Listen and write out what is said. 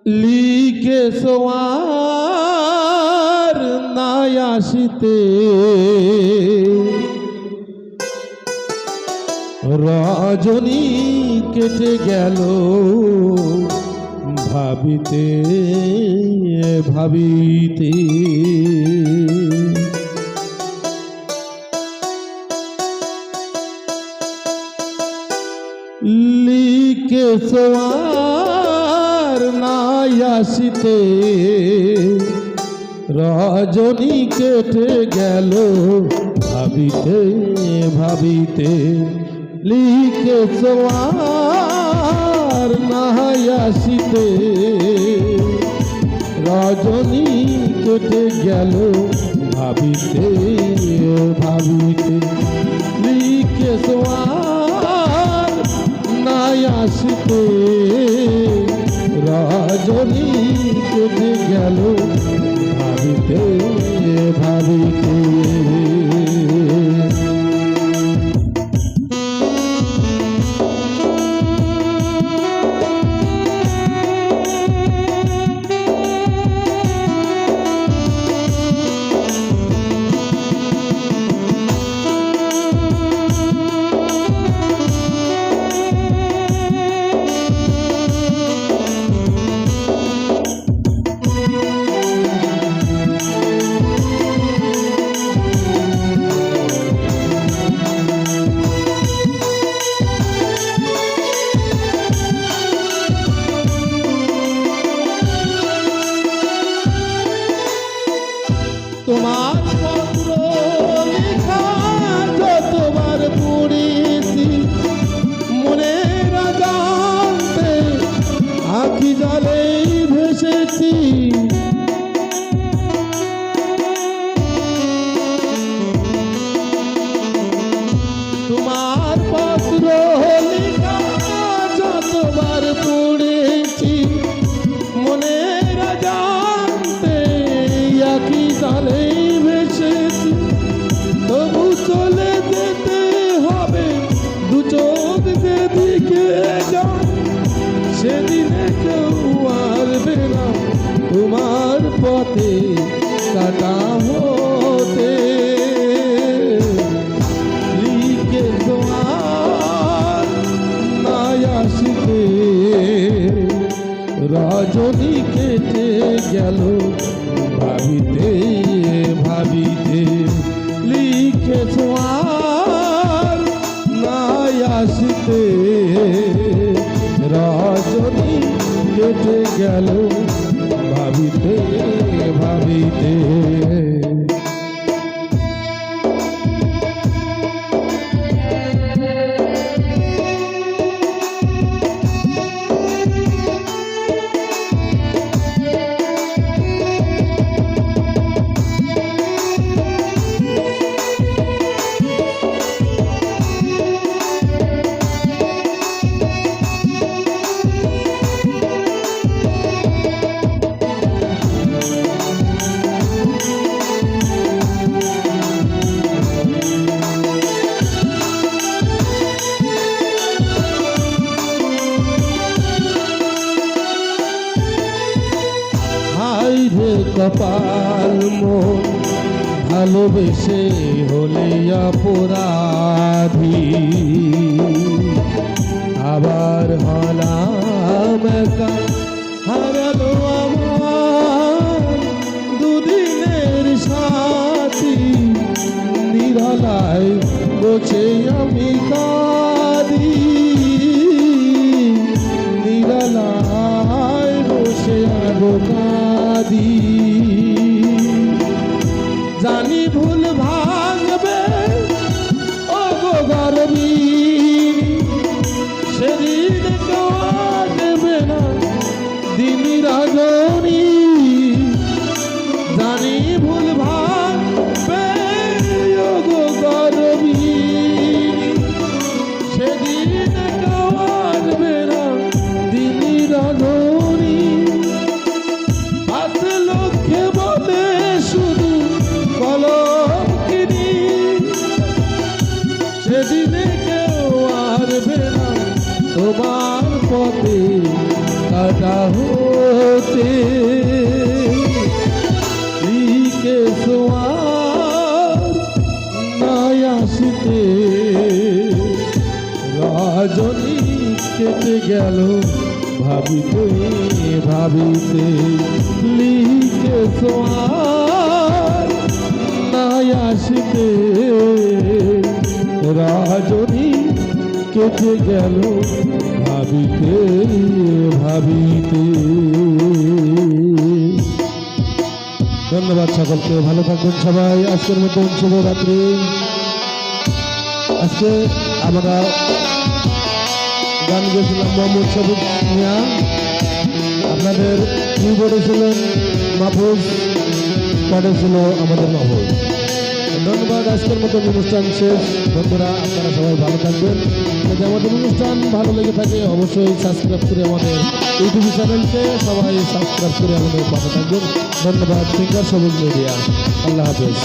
লিখে সোয়ার নাই আসিতে রজনী কেটে গেল ভাবিতে ভাবিতে। লিখে সোয়ার নাই আসিতে রজনী কেটে গেল ভাবিতে ভাবিতে। লিখে সোয়ার নাই আসিতে রজনী কেটে গেল ভাবিতে ভাবিতে। লিখে সোয়ার নাই আসিতে রজনী কেটে গেল ভাবিতে ভাবিতে। তোমার পত্র লেখা যতবার পড়েছি মনের অজান্তে আঁখি জলে ভেসেছি। তোমার পত্র লেখা যতবার পড়েছি মনের অজান্তে আঁখি জলে ভেসেছি। তবু চলে যেতে হবে দু চোখ যেদিকে যান সেদিনে কেউ আসবে না তোমার পথে কাটা হতে। লিখে সোয়ার নাই আসিতে রজনী কেটে গেল ভাবিতে ভাবিতে। লিখে সোয়ার নাই আসিতে রজনী কেটে গেল ভাবিতে ভাবিতে। রে কপাল মন ভালোবেসে হলে অপরাধী আবার হলাম একা হারালো আমার দুদিনের সাথী। নিরালায় বসে আমি কাঁদি নিরালায় বসে আরো কাঁদি। জানি ভুল ভাঙবে ও গো গরবি সেদিন কাটবে না দিন রাজনী। জানি ভুল ভাঙবে ও গো গরবি সেদিন কাটবে না দিন রাজনী। আসলো হতে লিখে সোয়ার নাই আসিতে রজনী কেটে গেল ভাবিতে ভাবিতে লিখে সোয়ার নাই আসিতে রজনী কেটে গেল ভাবিতে ভাবিতে। ধন্যবাদ সকলকে, ভালো থাকবেন সবাই। আজকের মতন শুভরাত্রি। আজকে আমরা গান গেছিলাম মোহাম্মদ শফিক মিয়া, আপনাদের কিবোর্ডে ছিলেন মাহফুজ, প্যাডে ছিল আমাদের মাহফুজ। ধন্যবাদ। আজকের মতন অনুষ্ঠান শেষ। বন্ধুরা আপনারা সবাই ভালো থাকবেন। যদি আমাদের অনুষ্ঠান ভালো লেগে থাকে অবশ্যই সাবস্ক্রাইব করে আমাদের ইউটিউব চ্যানেলকে সবাই সাবস্ক্রাইব করে আমাদের পাশে থাকবেন। ধন্যবাদ। সিঙ্গার সবুজ মিডিয়া। আল্লাহ হাফেজ।